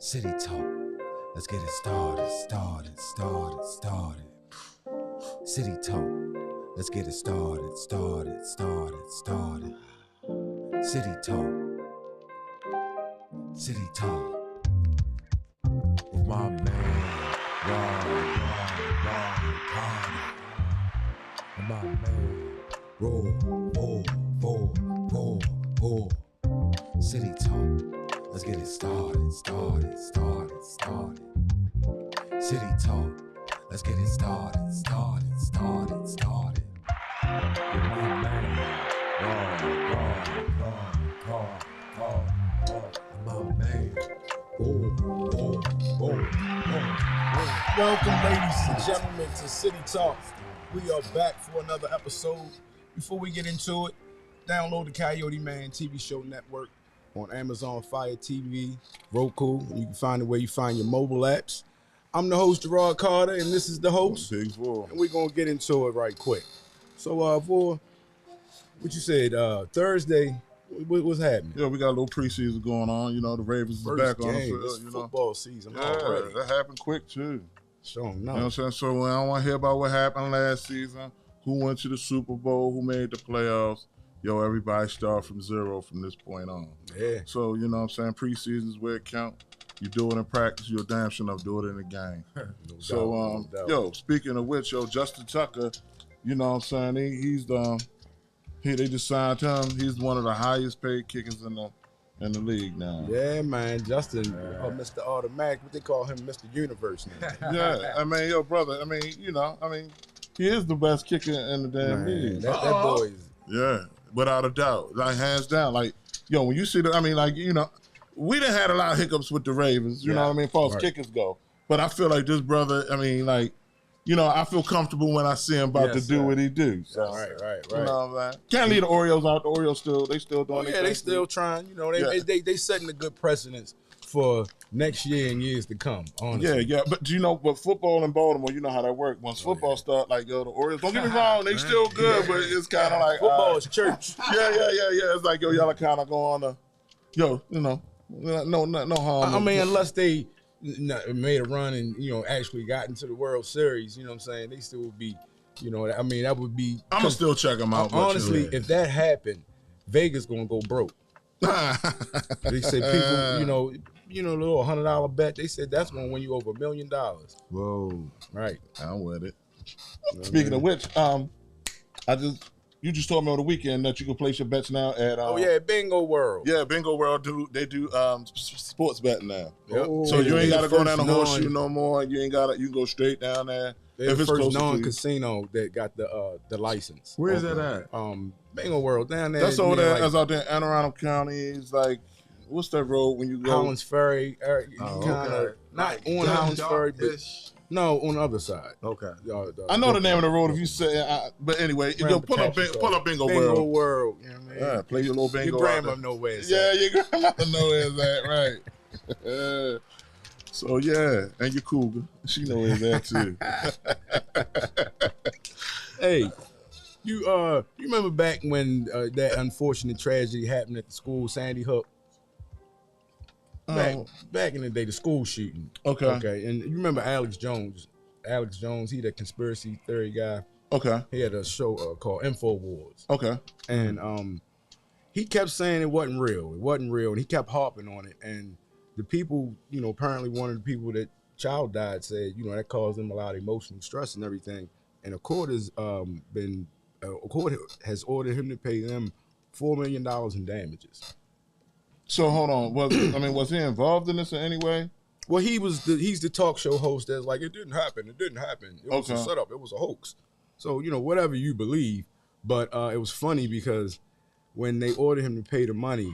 City Talk. Let's get it started. City Talk. Let's get it started. City Talk. City Talk. With my man, Ron Carter. And my man, Roll. City Talk. Let's get it started. City Talk. Let's get it started. With my man, Ron. And my man, Welcome, ladies and gentlemen, to City Talk. We are back for another episode. Before we get into it, download the CoyoteMan TV show network on Amazon Fire TV, Roku, and you can find it where you find your mobile apps. I'm the host, Gerard Carter, and this is the host. Big Four. And we're going to get into it right quick. So, for what you said, Thursday, what's happening? Yeah, we got a little preseason going on. You know, the Ravens is back on the field. It's football season already. That happened quick, too. Sure enough. You know what I'm saying? So, I don't want to hear about what happened last season, who went to the Super Bowl, who made the playoffs. Yo, everybody start from zero from this point on. Yeah. So, you know what I'm saying? Preseason is where it count. You do it in practice, you're damn sure enough do it in the game. No doubt. Yo, speaking of which, Justin Tucker, you know what I'm saying? They just signed him. He's one of the highest paid kickers in the league now. Yeah, man. Justin, Mr. Automatic, what they call him, Mr. Universe now. Yeah, I mean, yo, brother, he is the best kicker in the damn league. That boy is. Yeah, without a doubt. Like, hands down. Like, yo, when you see we done had a lot of hiccups with the Ravens, you know what I mean, as far as kickers go. But I feel like this brother, I feel comfortable when I see him about to do what he do. So, right. You know what I'm saying? Can't leave the Orioles out. The Orioles still doing it. Yeah, they still trying. You know, they setting a good precedence for next year and years to come, honestly. Yeah. But but football in Baltimore, you know how that works. Once football start, the Orioles, don't get me wrong, they still good, but it's kind of like football is church. Yeah. It's like, y'all are kind of going to, no harm. I mean, unless they made a run and, actually got into the World Series, you know what I'm saying? They still would be, that would be. I'm going to still check them out. Honestly, if that happened, Vegas going to go broke. They said people, the little $100 bet, they said that's going to win you over $1 million. Whoa. Right. I'm with it. Speaking of which, you just told me on the weekend that you can place your bets now at Bingo World. Yeah, Bingo World do sports betting now. Yep. So you ain't gotta go down the horseshoe no more. You can go straight down there. They're the first non-casino that got the license. Where is that at? Bingo World down there. That's over there. That's out there in Anne Arundel County. It's like, what's that road when you go? Hollands Ferry. Not on Hollands Ferry, but no, on the other side. Okay. I know the name of the road if you say, but anyway, pull up Bingo World. Bingo World. You know what I mean? Yeah, play your little bingo. Your grandma know where it's at. at. Yeah, your grandma know where it's at, right. So, yeah, and your cougar. She know where it's at, too. Hey, you remember back when that unfortunate tragedy happened at the school, Sandy Hook? Back in the day, the school shooting. Okay. And you remember Alex Jones? He the conspiracy theory guy. Okay. He had a show called InfoWars. Okay. And he kept saying it wasn't real, and he kept harping on it. And the people, apparently one of the people that child died said, that caused them a lot of emotional stress and everything. And a court has has ordered him to pay them $4 million in damages. So hold on, was he involved in this in any way? Well, he's the talk show host that's like, it didn't happen. It was a setup. It was a hoax. So, whatever you believe. But it was funny because when they ordered him to pay the money,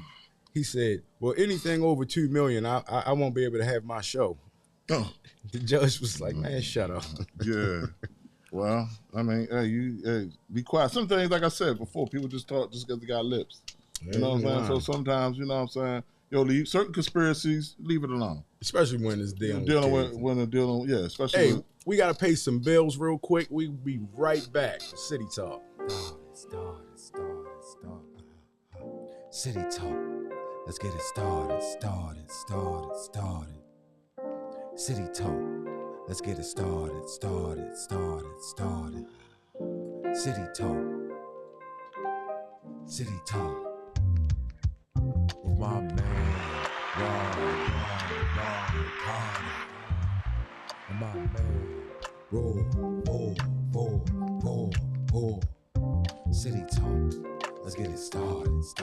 he said, well, anything over $2 million, I won't be able to have my show. Oh. The judge was like, man, shut up. Yeah. Well, hey, be quiet. Some things, like I said before, people just talk just because they got lips. You know what I'm saying? So sometimes, you know what I'm saying, leave certain conspiracies, leave it alone. Especially when it's dealing with especially. Hey, we got to pay some bills real quick. We'll be right back. City Talk. Start. City Talk. Let's get it started. City Talk. Let's get it started. City Talk. City Talk. With my man, Ron Carter. And my man, Roll. City Talk. Let's get it started. City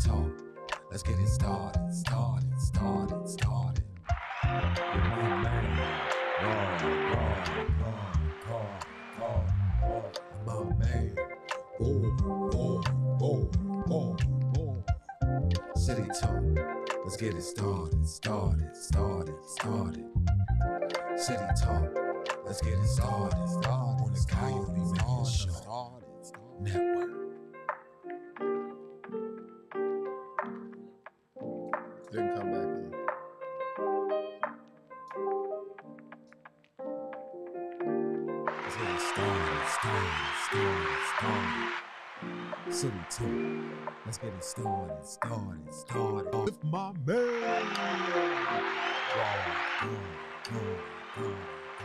Talk. Let's get it started. With my man, Ron Carter. And my man, City Talk. Let's get it started. City Talk. Let's get it started. On the CoyoteMan Show Network. Didn't come back in. Let's get it started. City Talk. Let's get it started. With my man. With my man.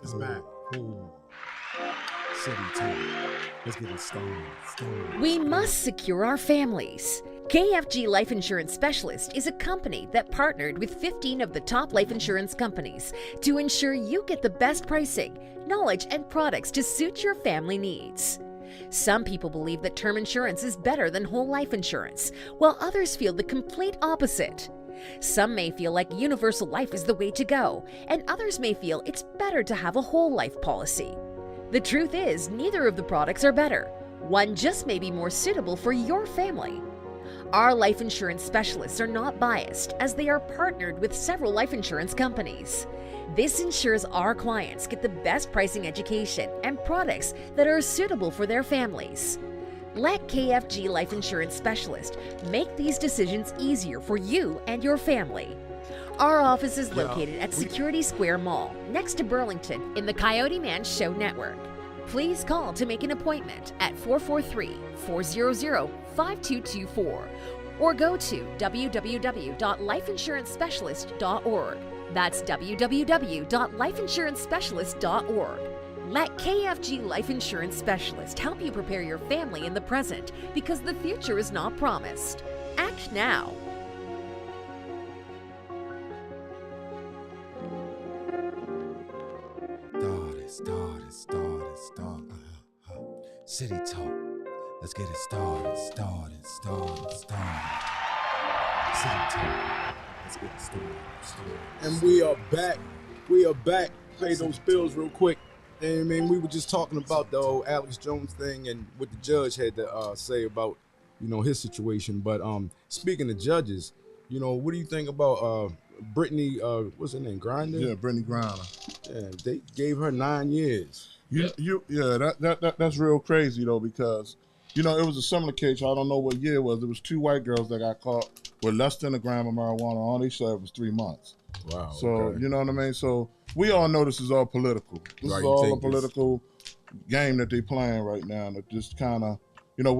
It's back. City Talk. Let's get it started. We must secure our families. KFG Life Insurance Specialist is a company that partnered with 15 of the top life insurance companies to ensure you get the best pricing, knowledge, and products to suit your family needs. Some people believe that term insurance is better than whole life insurance, while others feel the complete opposite. Some may feel like universal life is the way to go, and others may feel it's better to have a whole life policy. The truth is, neither of the products are better. One just may be more suitable for your family. Our life insurance specialists are not biased, as they are partnered with several life insurance companies. This ensures our clients get the best pricing, education, and products that are suitable for their families. Let KFG Life Insurance Specialist make these decisions easier for you and your family. Our office is located at Security Square Mall, next to Burlington, in the CoyoteMan Show Network. Please call to make an appointment at 443-400-5224 or go to www.lifeinsurancespecialist.org. That's www.lifeinsurancespecialist.org. Let KFG Life Insurance Specialist help you prepare your family in the present, because the future is not promised. Act now. Started. City Talk. Let's get it started. City Talk. Let's get it started. And we are back. Pay those bills real quick. And I mean, we were just talking about the old Alex Jones thing and what the judge had to say about, his situation. But speaking of judges, what do you think about Brittany? What's her name? Grinder? Yeah, Brittany Grinder. Yeah, they gave her 9 years. That's real crazy though, because it was a similar case. I don't know what year it was. There was 2 white girls that got caught with less than a gram of marijuana. All they said was 3 months. Wow. So okay. you know what I mean. So we all know this is all political. This is all a political game that they playing right now. That just kind of,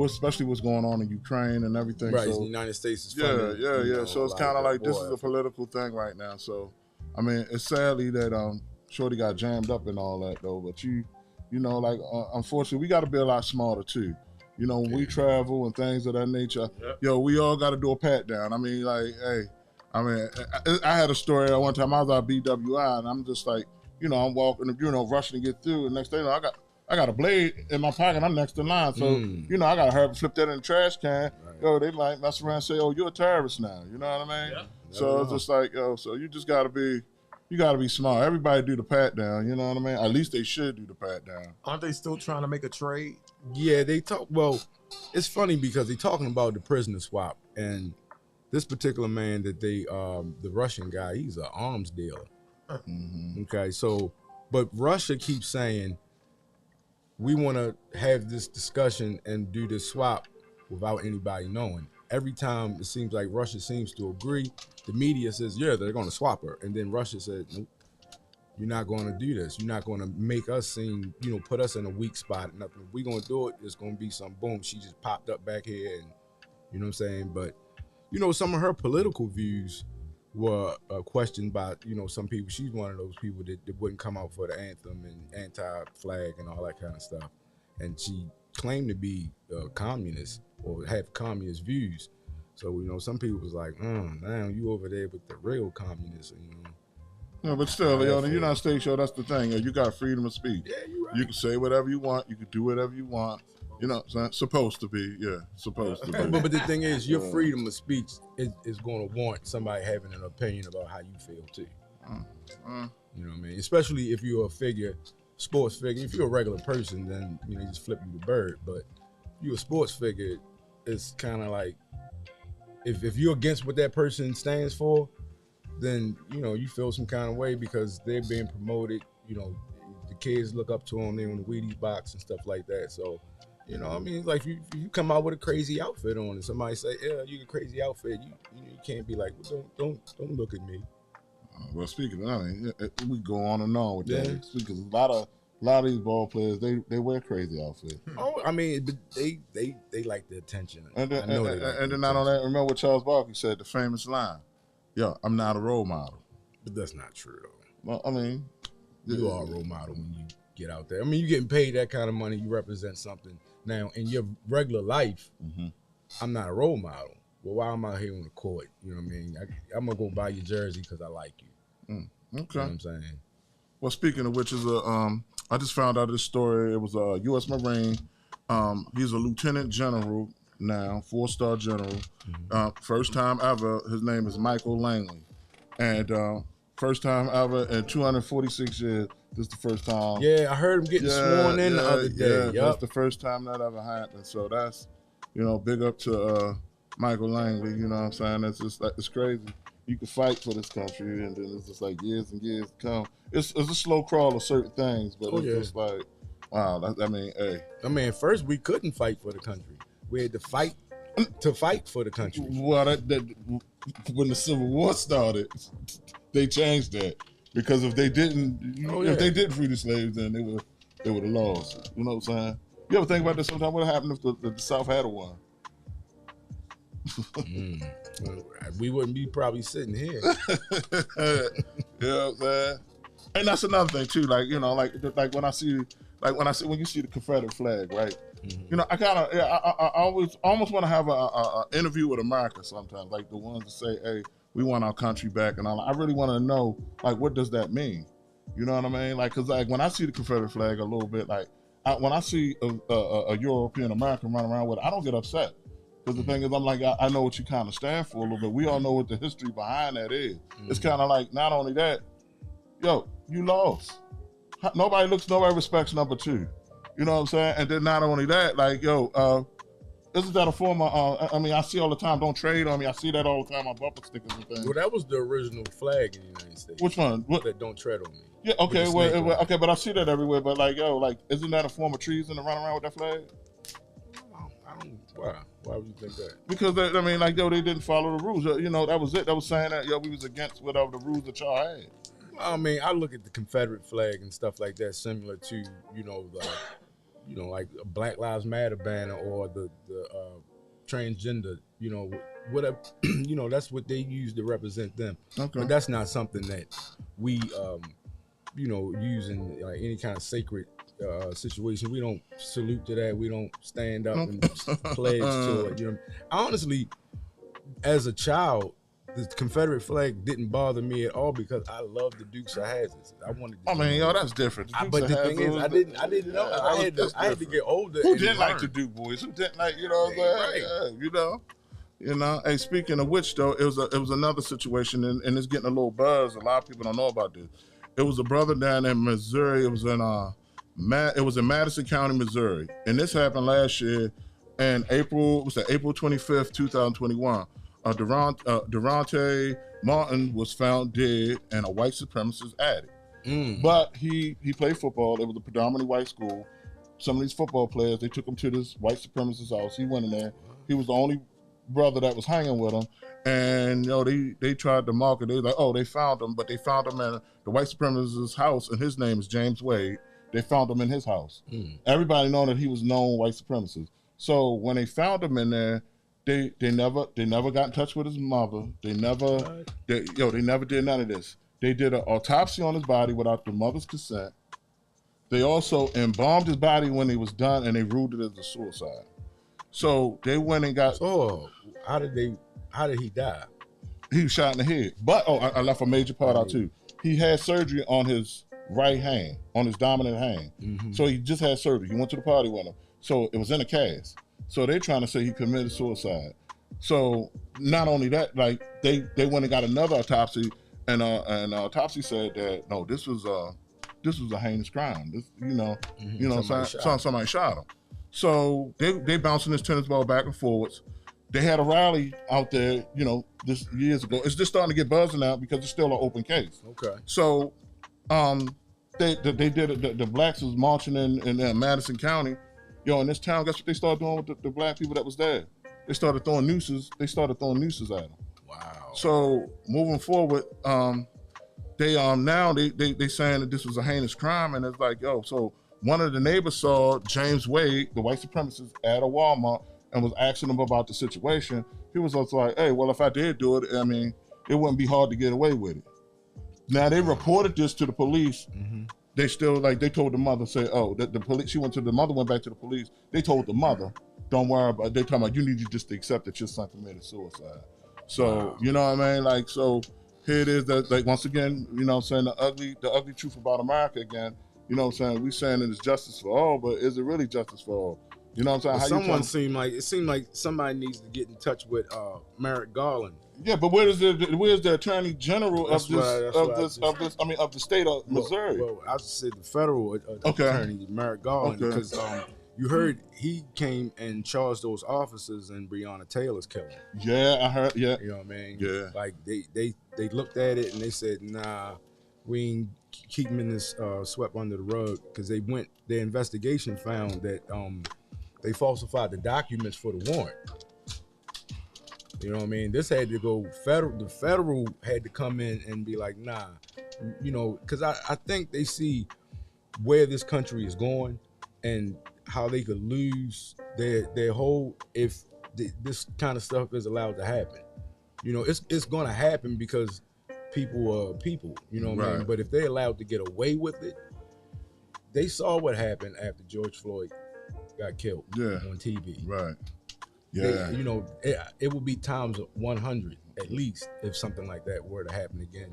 especially what's going on in Ukraine and everything. Right. So, the United States is funding. Yeah. So it's kind of like this is a war. political thing right now. So I mean, it's sadly that Shorty got jammed up and all that though. But unfortunately, we got to be a lot smarter too. When we travel and things of that nature, we all got to do a pat down. I mean, I had a story one time. I was at BWI and I'm just like, I'm walking, rushing to get through. And next thing you know, I got a blade in my pocket. I'm next in line. So, I got to hurry up and flip that in the trash can. Right. They might mess around and say, oh, you're a terrorist now. You know what I mean? Yeah. So it's just like, so you just got to be smart. Everybody do the pat down. You know what I mean? At least they should do the pat down. Aren't they still trying to make a trade? Yeah, they talk. Well, it's funny because they're talking about the prisoner swap, and this particular man that the Russian guy, he's an arms dealer. Mm-hmm. Okay, so, but Russia keeps saying, we want to have this discussion and do this swap without anybody knowing. Every time it seems like Russia seems to agree, the media says, yeah, they're going to swap her. And then Russia said, nope, you're not going to do this. You're not going to make us seem, put us in a weak spot. Nothing. If we're going to do it, it's going to be some boom. She just popped up back here and You know what I'm saying? But, you know, some of her political views were questioned by, you know, some people. She's one of those people that wouldn't come out for the anthem and anti-flag and all that kind of stuff. And she claimed to be communist or have communist views. So, you know, some people was like, now you over there with the real communism, you know. No, but still, yo, the United States, yo, that's the thing. Yo, you got freedom of speech. Yeah, you're right. You can say whatever you want. You can do whatever you want. You know what I'm saying? Supposed to be, yeah. Supposed to be. But the thing is, your freedom of speech is going to warrant somebody having an opinion about how you feel, too. You know what I mean? Especially if you're a figure, sports figure. If you're a regular person, then, you know, you just flip you the bird. But if you're a sports figure, it's kind of like, if you're against what that person stands for, then, you know, you feel some kind of way because they're being promoted. You know, the kids look up to them. They're on the Wheaties box and stuff like that. So, you know, I mean, like you come out with a crazy outfit on and somebody say, yeah, you got a crazy outfit. You can't be like, well, don't look at me. Well, speaking of that, I mean, we go on and on with that because a lot of these ball players, they wear crazy outfits. Oh, I mean, they like the attention. And then not on that, remember what Charles Barkley said, the famous line, "Yo, I'm not a role model." But that's not true, though. Well, I mean, you are a role model when you get out there. I mean, you're getting paid that kind of money. You represent something. Now, in your regular life, I'm not a role model. Well, while I'm out here on the court, you know what I mean? I'm going to go buy your jersey because I like you. Okay. You know what I'm saying? Well, speaking of which, I just found out this story. It was a U.S. Marine. He's a lieutenant general now, 4-star general. First time ever. His name is Michael Langley. And first time ever in 246 years. This is the first time. Yeah, I heard him getting sworn in the other day. Yeah, that's the first time that ever happened. So that's, you know, big up to Michael Langley. You know what I'm saying? It's just like, it's crazy. You can fight for this country, and then it's just like years and years to come. It's a slow crawl of certain things, but it's just like, wow. I mean, hey. I mean, first we couldn't fight for the country. We had to fight for the country. Well, that when the Civil War started, they changed that. Because if they didn't, if they didn't free the slaves, then they would have lost. You know what I'm saying? You ever think about this sometime? What happened if the South had won? We wouldn't be probably sitting here. You know what I'm saying? And that's another thing too. Like, you know, like when you see the Confederate flag, right? You know, I always almost want to have a interview with America sometimes, like the ones that say, hey, we want our country back, and I really want to know, like, what does that mean? You know what I mean? Like, cause like when I see the Confederate flag a little bit, like when I see a European American running around with it, I don't get upset. Because the thing is, I'm like, I know what you kind of stand for a little bit. We all know what the history behind that is. It's kind of like, not only that, yo, you lost. Nobody respects number 2. You know what I'm saying? And then not only that, like, yo, isn't that a form of, I mean, I see all the time, don't trade on me. I see that all the time on bumper stickers and things. Well, that was the original flag in the United States. Which one? What? That don't tread on me. Yeah, okay, okay, but I see that everywhere. But like, yo, like, isn't that a form of treason to run around with that flag? I don't, why? Why would you think that? Because, I mean, like, yo, they didn't follow the rules. You know, that was it. That was saying that, yo, we was against whatever the rules that y'all had. I mean, I look at the Confederate flag and stuff like that, similar to, you know, like a Black Lives Matter banner or the transgender, you know, whatever, you know, that's what they use to represent them. Okay. But that's not something that we, you know, use in like any kind of sacred situation. We don't salute to that. We don't stand up and pledge to it. You know, honestly, as a child, the Confederate flag didn't bother me at all because I love the Dukes of Hazzard. I wanted. I mean, yo, that's different. But the thing is, I didn't know. I had to get older. Who didn't like the Duke boys? Who didn't like, you know what I'm saying? Right. Yeah, you know. Hey, speaking of which, though, it was another situation, and it's getting a little buzz. A lot of people don't know about this. It was a brother down in Missouri. It was in Madison County, Missouri, and this happened last year in April 25th, 2021. Durante Martin was found dead in a white supremacist attic. But he played football. It was a predominantly white school. Some of these football players, they took him to this white supremacist house. He went in there. He was the only brother that was hanging with him. And, you know, they tried to mark it. They were like, oh, they found him. But they found him in the white supremacist's house, and his name is James Wade. They found him in his house. Everybody known that he was known white supremacist. So when they found him in there, They never got in touch with his mother. They never did none of this. They did an autopsy on his body without the mother's consent. They also embalmed his body when he was done, and they ruled it as a suicide. So they went and got. So how did he die? He was shot in the head. But I left a major part out too. He had surgery on his right hand, on his dominant hand. Mm-hmm. So he just had surgery. He went to the party with him. So it was in a cast. So they're trying to say he committed suicide. So not only that, like they went and got another autopsy, and autopsy said that no, this was a heinous crime. This, somebody shot him. So they bouncing this tennis ball back and forwards. They had a rally out there, this years ago. It's just starting to get buzzing out because it's still an open case. Okay. So, they did it. The blacks was marching in Madison County, in this town. Guess what they started doing with the black people that was there? They started throwing nooses. At them. Wow. So moving forward, they saying that this was a heinous crime, and it's like, so one of the neighbors saw James Wade, the white supremacist, at a Walmart and was asking him about the situation. He was also like, hey, well, if I did do it, I mean, it wouldn't be hard to get away with it. Now, they reported this to the police. Mm-hmm. They still, they told the mother, the police, the mother went back to the police. They told the mother, don't worry about it. They talking about, you need to just accept that your son committed suicide. So, wow. You know what I mean? So here it is that, once again, the ugly truth about America again, we saying that it's justice for all, but is it really justice for all? You know what I'm saying? Well, it seemed like somebody needs to get in touch with Merrick Garland. Yeah, but where's the Attorney General of the state of Missouri? Well, I said the federal attorney, Merrick Garland, because you heard he came and charged those officers in Breonna Taylor's killing. Yeah, I heard. Yeah, you know what I mean? Yeah, like they looked at it and they said, nah, we ain't keeping this swept under the rug, because their investigation found that they falsified the documents for the warrant. You know what I mean? This had to go federal. The federal had to come in and be like, nah, because I think they see where this country is going and how they could lose their whole if this kind of stuff is allowed to happen. It's going to happen because people are people. You know what I mean? But if they're allowed to get away with it, they saw what happened after George Floyd got killed on TV. Right. Yeah. It would be times 100 at least if something like that were to happen again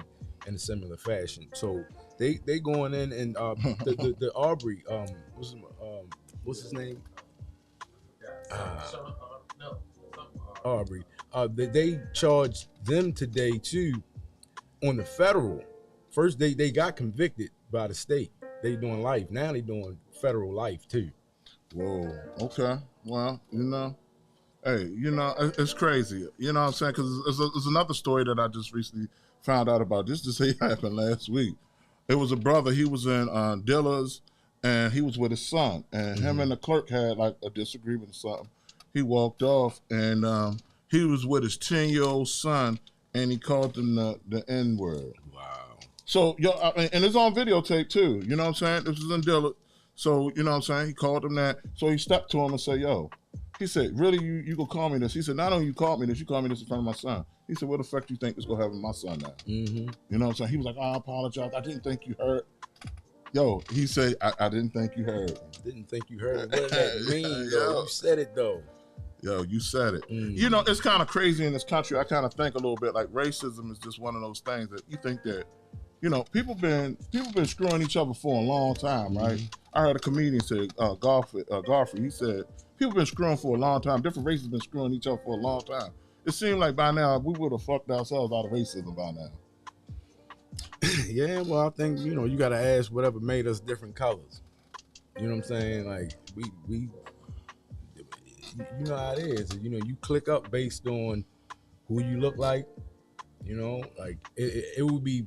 in a similar fashion. So they going in and the Aubrey, what's his name? Aubrey. They charged them today too on the federal. First they got convicted by the state. They doing life. Now they doing federal life too. Whoa. Okay. Well, hey, it's crazy. You know what I'm saying? Because there's another story that I just recently found out about. This just happened last week. It was a brother. He was in Dillard's, and he was with his son. And him and the clerk had like a disagreement or something. He walked off, and he was with his 10-year-old son, and he called him the N-word. Wow. So, and it's on videotape too. You know what I'm saying? This was in Dillard. So, you know what I'm saying? He called him that. So he stepped to him and said, yo. He said, really, you gonna call me this? He said, not only you called me this, you called me this in front of my son. He said, what effect do you think this gonna have on my son now? Mm-hmm. You know what I'm saying? He was like, I apologize. I didn't think you heard. Yo, he said, I didn't think you heard. Didn't think you heard. What does that mean, though? You said it, though. Yo, you said it. Mm-hmm. It's kind of crazy in this country. I kind of think a little bit like racism is just one of those things that you think that, people been screwing each other for a long time, right? I heard a comedian say, Garfield, he said, people been screwing for a long time. Different races been screwing each other for a long time. It seemed like by now we would have fucked ourselves out of racism by now. Yeah, well, I think, you got to ask whatever made us different colors. You know what I'm saying? Like, we you know how it is. You click up based on who you look like. Like, it would be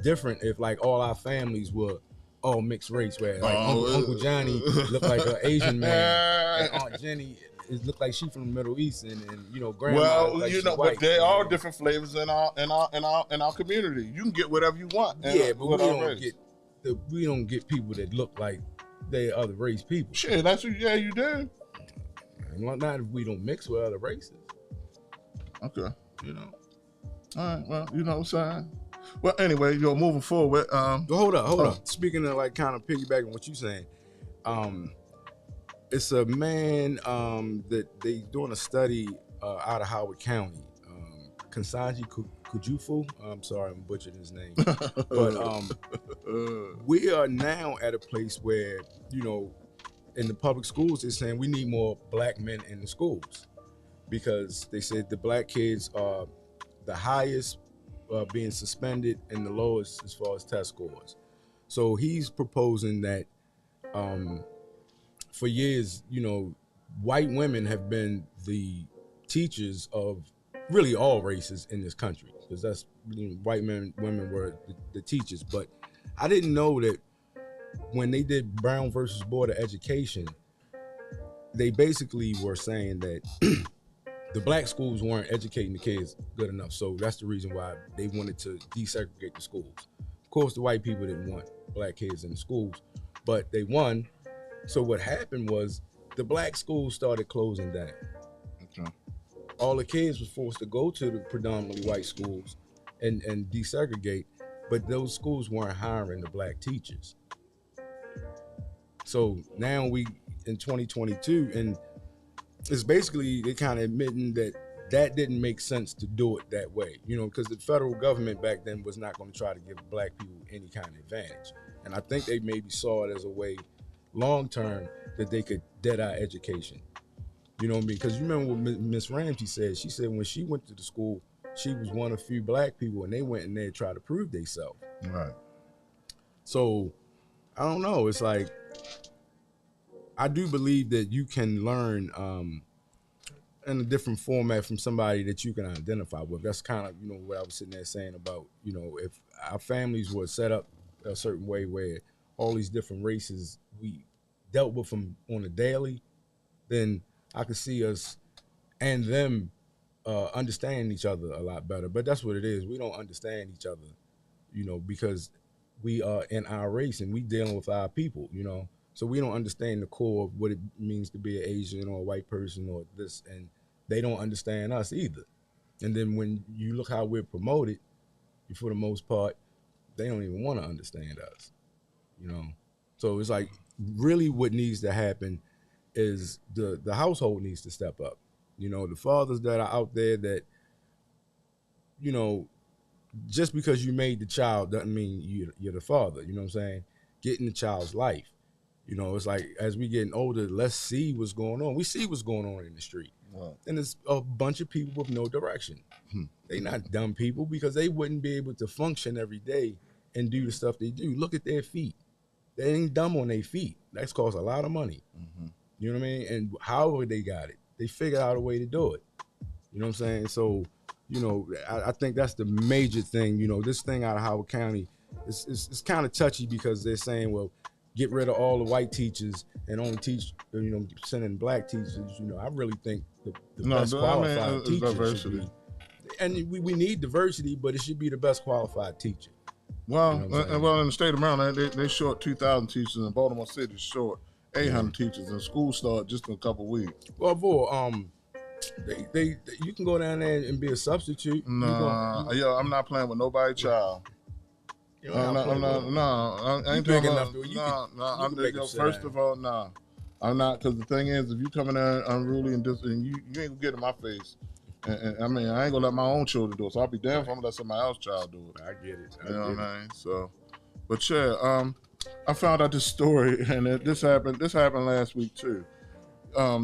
different if, like, all our families were all mixed race, where like Uncle Johnny looked like an Asian man, and Aunt Jenny looked like she from the Middle East, and grandma. Well, but white, there are different flavors in our community. You can get whatever you want. Yeah, but we don't get people that look like they other race people. Shit, that's what. Yeah, you do. Not if we don't mix with other races. Okay. You know. All right. Well, you know what I'm saying. Well, anyway, moving forward. Hold up. Speaking of like kind of piggybacking what you saying, it's a man that they doing a study out of Howard County. Kansanji Kujufu. I'm sorry, I'm butchering his name. But we are now at a place where, you know, in the public schools, they're saying we need more black men in the schools because they said the black kids are the highest being suspended and the lowest as far as test scores. So he's proposing that for years, you know, white women have been the teachers of really all races in this country because that's, you know, women were the teachers. But I didn't know that when they did Brown versus Board of Education, they basically were saying that the black schools weren't educating the kids good enough. So that's the reason why they wanted to desegregate the schools. Of course, the white people didn't want black kids in the schools, but they won. So what happened was the black schools started closing down. Okay. All the kids were forced to go to the predominantly white schools and desegregate, but those schools weren't hiring the black teachers. So now we in 2022, and it's basically they kind of admitting that didn't make sense to do it that way, you know, because the federal government back then was not going to try to give black people any kind of advantage. And I think they maybe saw it as a way long term that they could dead eye education. You know what I mean? Because you remember what Miss Ramsey said? She said when she went to the school, she was one of few black people and they went in there to try to prove themselves. Right. So I don't know. It's like, I do believe that you can learn in a different format from somebody that you can identify with. That's kind of, you know, what I was sitting there saying about, you know, if our families were set up a certain way where all these different races we dealt with them on a daily, then I could see us and them understanding each other a lot better. But that's what it is. We don't understand each other, you know, because we are in our race and we dealing with our people, you know. So we don't understand the core of what it means to be an Asian or a white person or this, and they don't understand us either. And then when you look how we're promoted, for the most part, they don't even want to understand us, you know. So it's like really what needs to happen is the household needs to step up. You know, the fathers that are out there that, you know, just because you made the child doesn't mean you're the father, you know what I'm saying? Get in the child's life. You know, it's like as we getting older, let's see what's going on. We see what's going on in the street. Wow. And it's a bunch of people with no direction. They not dumb people because they wouldn't be able to function every day and do the stuff they do. Look at their feet. They ain't dumb on their feet. That's cost a lot of money. Mm-hmm. You know what I mean? And however they got it, they figured out a way to do it. You know what I'm saying? So, you know, I think that's the major thing. You know, this thing out of Howard County, it's kind of touchy because they're saying, well, get rid of all the white teachers and only teach, you know, sending black teachers. You know, I really think the best qualified teacher should be. And we need diversity, but it should be the best qualified teacher. Well, you know well, in the state of Maryland, they short 2,000 teachers, and Baltimore City short 800 teachers, and school start just in a couple of weeks. Well, boy, they you can go down there and be a substitute. No, I'm not playing with nobody's child. I'm I ain't big talking enough. No. First of all, no, I'm not. Because the thing is, if you come in there unruly and you ain't gonna get in my face. And I mean, I ain't gonna let my own children do it. So I'll be damned if I'm gonna let somebody else's child do it. I get it. You know what I mean? So, but yeah, I found out this story, and this happened last week too.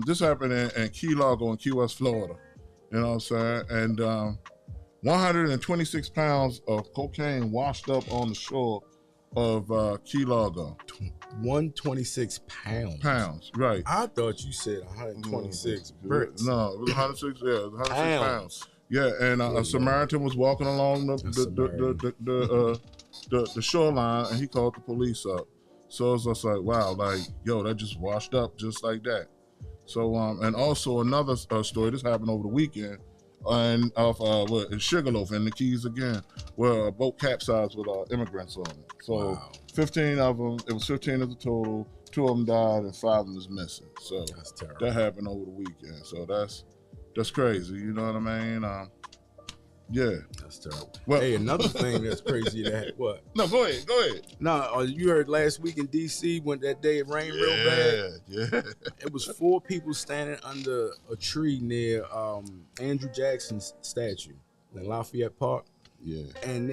This happened in Key Largo in Key West, Florida. You know what I'm saying? And 126 pounds of cocaine washed up on the shore of Key Largo. 126 pounds. Pounds, right. I thought you said 126 bricks. No, it was 106, yeah, 106 pounds. Yeah, and a Samaritan was walking along the shoreline, and he called the police up. So it's just like, wow, like, yo, that just washed up just like that. So, and also another story, this happened over the weekend, and in Sugarloaf in the Keys again, where a boat capsized with immigrants on it. So 15 of them, it was 15 as a total, 2 of them died and 5 of them is missing. So that's terrible. That happened over the weekend. So That's crazy. You know what I mean? Yeah. That's terrible. Well, Hey, another thing that's crazy that what? No, go ahead. No, you heard last week in DC when that day it rained real bad. Yeah. It was 4 people standing under a tree near Andrew Jackson's statue in Lafayette Park. Yeah. And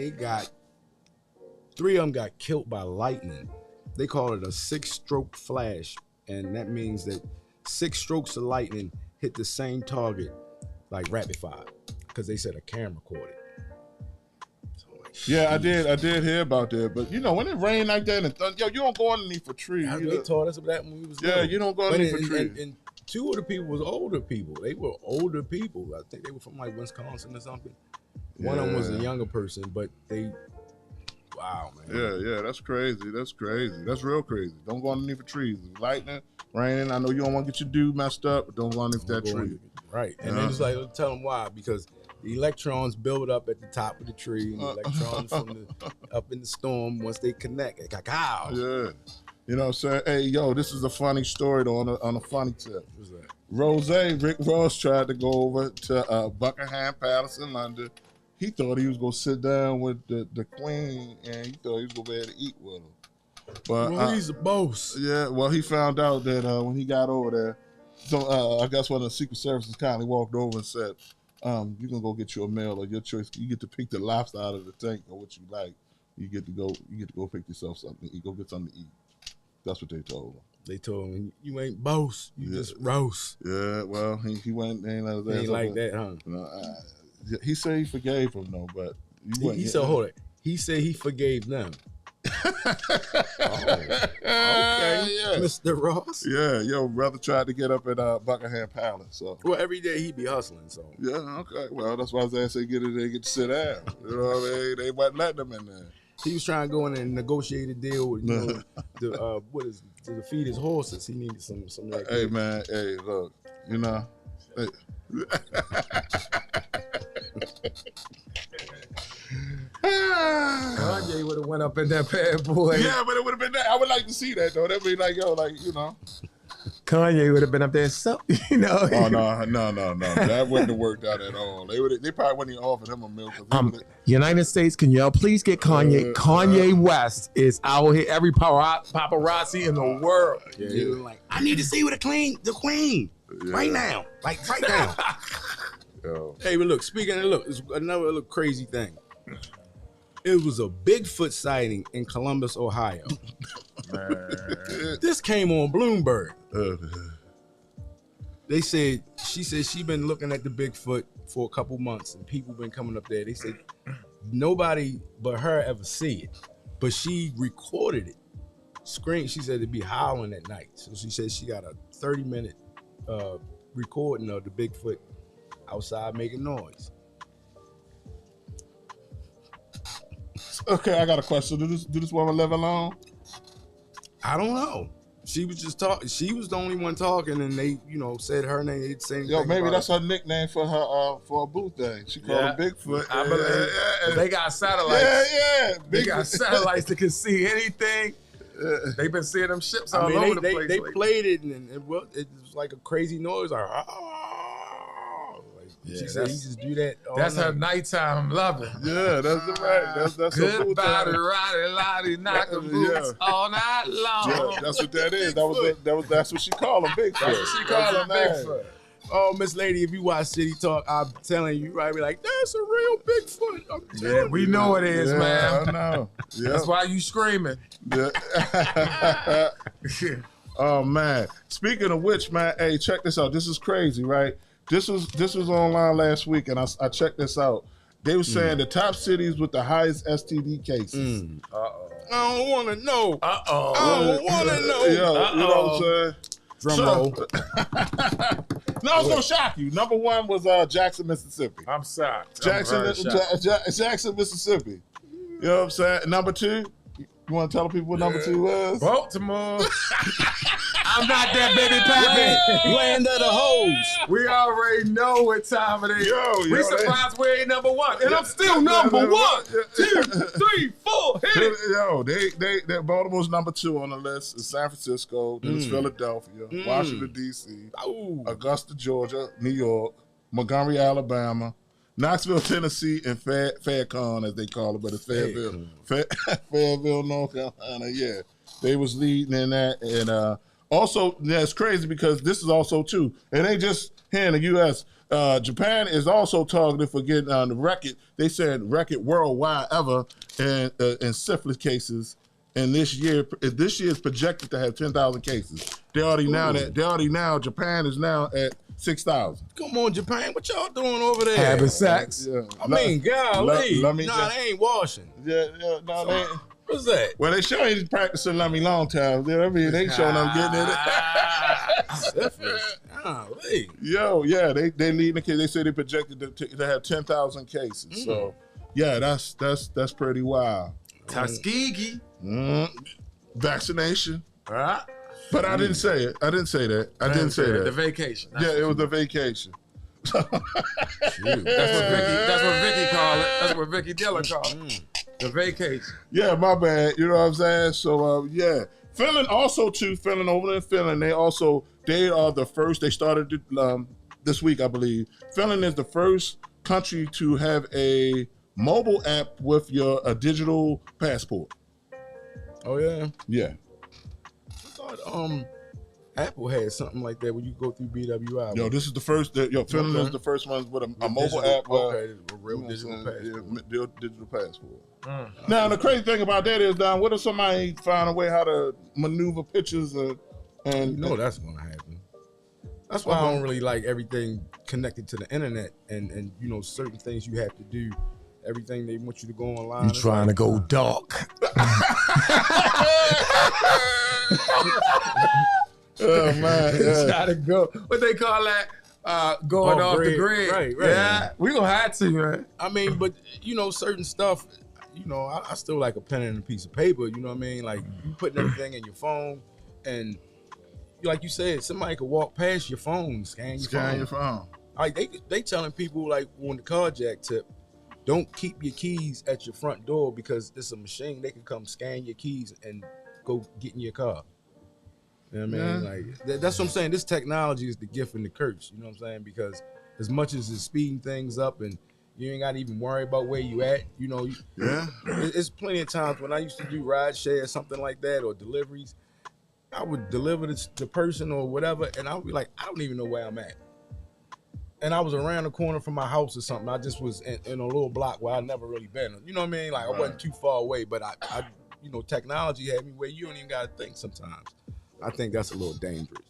3 of them got killed by lightning. They call it a 6-stroke flash, and that means that 6 strokes of lightning hit the same target like rapid fire, because they said a camera caught it. So Yeah, I did hear about that. But you know, when it rain like that and you don't go underneath for trees. They taught us that when we was little. You don't go underneath for trees. And 2 of the people was older people. They were older people. I think they were from like Wisconsin or something. One of them was a younger person, but they. Wow, man. Yeah, that's crazy. That's real crazy. Don't go underneath the trees. Lightning, raining. I know you don't want to get your dude messed up, but don't go underneath that tree. Right. And then it's like, tell them why. Because the electrons build up at the top of the tree. And the electrons from up in the storm, once they connect, they cacao. Yeah. You know what I'm saying? Hey, yo, this is a funny story, though, on a funny tip. What's that? Rick Ross tried to go over to Buckingham Palace in London. He thought he was going to sit down with the queen, and he thought he was going to be able to eat with her. But he's a boss. Yeah, well, he found out that when he got over there, so I guess one of the Secret Services kindly walked over and said, you can go get you a meal of your choice. You get to pick the lobster out of the tank or what you like. You get to go pick yourself something. You go get something to eat. That's what they told him. They told him, you ain't boss, you just roast. Yeah, well, he went, he ain't like that, huh? He said he forgave him, though, but he said, hold it. He said he forgave them. Okay, yeah. Mr. Ross. Yeah, yo, brother tried to get up at Buckingham Palace. So every day he be hustling. So yeah, okay. Well, that's why his ass said get to sit down. You know what I mean? They wasn't letting him in there. He was trying to go in and negotiate a deal with to feed his horses. He needed some like. Hey man, hey look, you know. Hey. Kanye would have went up in that bad boy. Yeah, but it would have been that. I would like to see that though. That'd be like, yo, like, you know. Kanye would have been up there, so you know. Oh no. That wouldn't have worked out at all. They probably wouldn't even offered him a meal. United States, can y'all please get Kanye? Kanye West is out here. Every paparazzi in the world. Yeah. Like, I need to see with the queen right now, like right now. Yo. Hey, but look, speaking of it's another little crazy thing. It was a Bigfoot sighting in Columbus, Ohio. This came on Bloomberg. She said she been looking at the Bigfoot for a couple months and people been coming up there. They said nobody but her ever see it, but she recorded it. She said it'd be howling at night. So she said she got a 30-minute recording of the Bigfoot outside making noise. Okay, I got a question. Do this woman live alone? I don't know. She was just talking. She was the only one talking, and they, said her name. They'd say, yo, maybe that's her nickname for a boo thing. She called him Bigfoot. I believe. Yeah. They got satellites. Yeah. They got satellites that can see anything. They've been seeing them ships all over the place. They played it, and it was like a crazy noise. Like, she said, "You just do that." That's her nighttime loving. Yeah, that's right. That's good body, roddy, lottie, knocking boots all night long. Yeah, that's what that is. That's what she called him, Bigfoot. That's what she called him, Bigfoot. Oh, Miss Lady, if you watch City Talk, I'm telling you, right? Be like, that's a real Bigfoot. I'm telling you. We know it is, man. I know. Yeah. That's why you screaming. Yeah. Oh man. Speaking of which, man, hey, check this out. This is crazy, right? This was online last week, and I checked this out. They were saying the top cities with the highest STD cases. I don't want to know. I don't want to know. Yo, you know what I'm saying? Drum roll. No, it's gonna shock you. Number 1 was Jackson, Mississippi. I'm shocked. Jackson, Mississippi. You know what I'm saying? Number 2. You want to tell people what number 2 was? Baltimore. I'm not that baby Pappy. Land of the hoes. We already know what time it is. We surprised we ain't number 1. And I'm still number 1, 2, 3, 4. Hit it. Yo, they Baltimore's number 2 on the list. It's San Francisco, then it's Philadelphia, Washington, D.C., Augusta, Georgia, New York, Montgomery, Alabama, Knoxville, Tennessee, and Faircon, as they call it, but it's Fayetteville. Fayetteville, North Carolina, yeah. They was leading in that. And also, it's crazy because this is also, too, it ain't just here in the U.S., Japan is also targeted for getting on the record. They said record worldwide ever in syphilis cases. And this year is projected to have 10,000 cases. Japan is now at 6,000. Come on, Japan, what y'all doing over there? Having sex. Yeah. I mean, golly. They ain't washing. They ain't. What's that? Well, they showing you practicing long time. They showing them getting it. Syphilis. Golly. Yo, yeah, they leading the case. They say they projected to have 10,000 cases. So, yeah, that's pretty wild. Tuskegee. Vaccination. Right. But I didn't say it. I didn't say that. The vacation. It was the vacation. That's what Vicky call it. That's what Vicky Diller call it. The vacation. Yeah, my bad. You know what I'm saying? So, yeah. Finland also, too. Finland, over in Finland, they are the first. They started this week, I believe. Finland is the first country to have a mobile app with a digital passport. Oh, yeah? Yeah. I thought Apple had something like that when you go through BWI. Yo, this is the first. Finland is the first one with a mobile app. A real digital passport. Yeah, digital passport. Now, the crazy thing about that is, Don, what if somebody find a way how to maneuver pictures and you know that's going to happen. That's why I don't really like everything connected to the internet and you know, certain things you have to do. Everything they want you to go online. You trying to go dark. Oh, man. Try to go. What they call that? Going off the grid. Right. Yeah, we gonna have to, man. I mean, but, you know, certain stuff, you know, I still like a pen and a piece of paper, you know what I mean? Like, you putting everything in your phone, and like you said, somebody could walk past your phone, scan your phone. Like, they telling people, like, on the carjack tip, don't keep your keys at your front door because it's a machine. They can come scan your keys and go get in your car. You know what I mean? Like, that's what I'm saying. This technology is the gift and the curse. You know what I'm saying? Because as much as it's speeding things up and you ain't got to even worry about where you at, you know. It's plenty of times when I used to do ride share or something like that or deliveries, I would deliver the person or whatever, and I would be like, I don't even know where I'm at. And I was around the corner from my house or something. I just was in a little block where I'd never really been. You know what I mean? Like, I wasn't too far away, but I you know, technology had me where you don't even got to think sometimes. I think that's a little dangerous.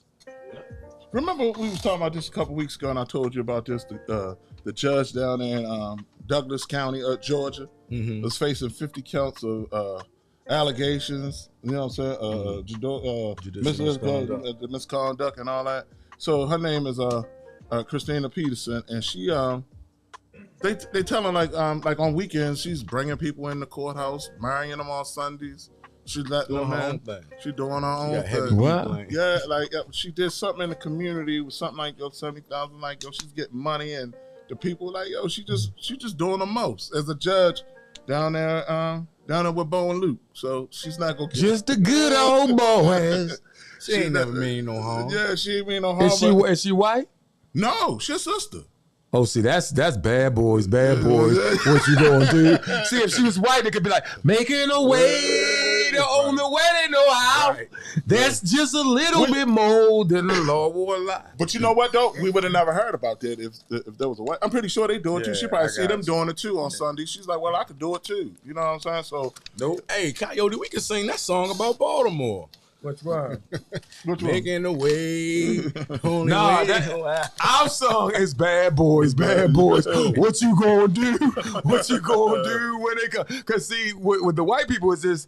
Remember we was talking about this a couple weeks ago, and I told you about this. The judge down there in Douglas County, Georgia, was facing 50 counts of allegations. You know what I'm saying? Misconduct and all that. So her name is Christina Peterson, and she they tell her like on weekends she's bringing people in the courthouse, marrying them on Sundays. She's letting them in. She's doing her own thing. What? Yeah, like she did something in the community with something like 70,000. Like she's getting money, and the people like she just doing the most as a judge down there with Bo and Luke. So she's not gonna get just a good old boys. She ain't never mean no harm. Yeah, she ain't mean no harm. Is she white? No, she's a sister. Oh, see, that's bad boys. What you gonna do? See, if she was white, it could be like making a way to own the wedding aisle. Right. That's just a little bit more than the law will allow. But you know what though? We would have never heard about that if there was a white. I'm pretty sure they do it too. She probably see them doing it too on Sunday. She's like, well, I could do it too. You know what I'm saying? So nope. Hey, Coyote, we can sing that song about Baltimore. Which one? Making a way. Our song is Bad Boys. What you gonna do? What you gonna do when they come? Because see, with the white people, it's this.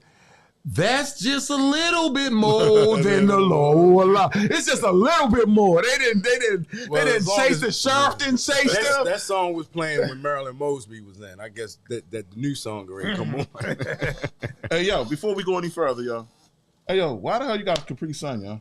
That's just a little bit more than the law will allow. It's just a little bit more. They didn't chase the sheriff. Didn't chase them. That song was playing when Marilyn Mosby was in. I guess that the new song already come on. Hey yo, before we go any further, yo. Hey, yo, why the hell you got a Capri Sun, yo?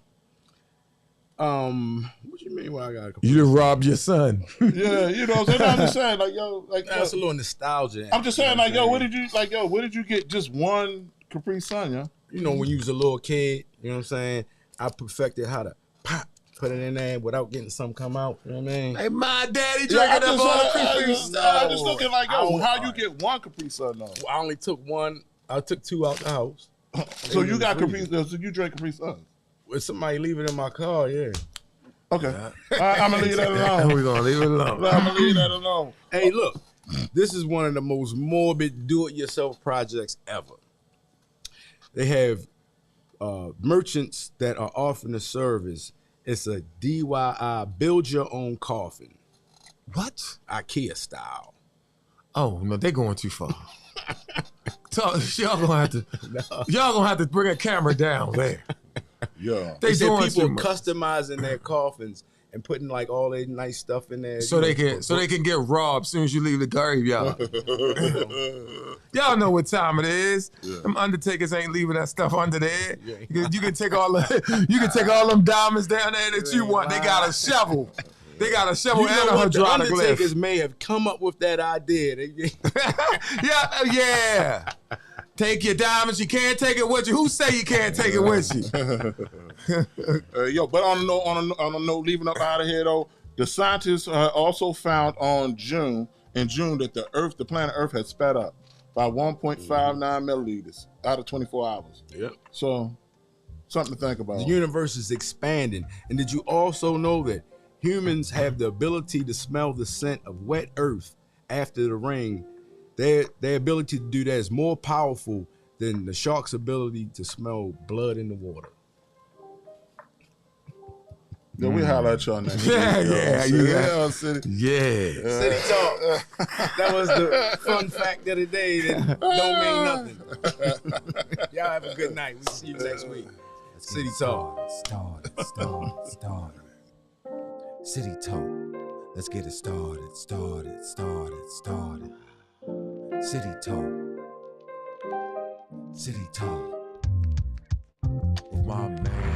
What you mean why I got a Capri Sun? You done robbed your son. Yeah, you know what I'm saying? I'm just saying, like, yo. That's a little nostalgia. I'm just saying, like, yo, where did you get just one Capri Sun, yo? You know, when you was a little kid, you know what I'm saying? I perfected how to pop, put it in there without getting some come out. You know what I mean? Hey, my daddy Yeah, drinking up all the Capri Sun. I'm just looking like, yo, I how don't- you get one Capri Sun though? I only took one. I took 2 out the house. So you got Capri Sun, so you drink Capri Sun. With somebody leave it in my car, yeah. Okay. I'm going to leave that alone. We're going to leave it alone. I'm going to leave that alone. Hey, look, this is one of the most morbid do-it-yourself projects ever. They have merchants that are offering the service. It's a DIY, build your own coffin, What? IKEA style. Oh, no, they're going too far. Y'all gonna have to bring a camera down there. Yeah. They Said doing people too much. customizing their coffins and putting like all their nice stuff in there. So they can get robbed as soon as you leave the graveyard. Y'all know what time it is. Yeah. Them undertakers ain't leaving that stuff under there. You can take all them diamonds down there that you want. They got a shovel. They got a shovel You know and a what? The hydraulic Undertakers lift. may have come up with that idea. Yeah. Take your diamonds. You can't take it with you. Who say you can't take it with you? But on a note, leaving up out of here though, the scientists also found in June that the planet Earth had sped up by 1.59 milliliters out of 24 hours. Yep. So something to think about. The universe is expanding. And did you also know that humans have the ability to smell the scent of wet earth after the rain? Their ability to do that is more powerful than the shark's ability to smell blood in the water. Yeah, we holler at y'all next week. Yeah. City. Yeah. City Talk. That was the fun fact of the day that don't mean nothing. Y'all have a good night. We'll see you next week. City Talk. Started. City Talk. Let's get it started. City Talk. With my man.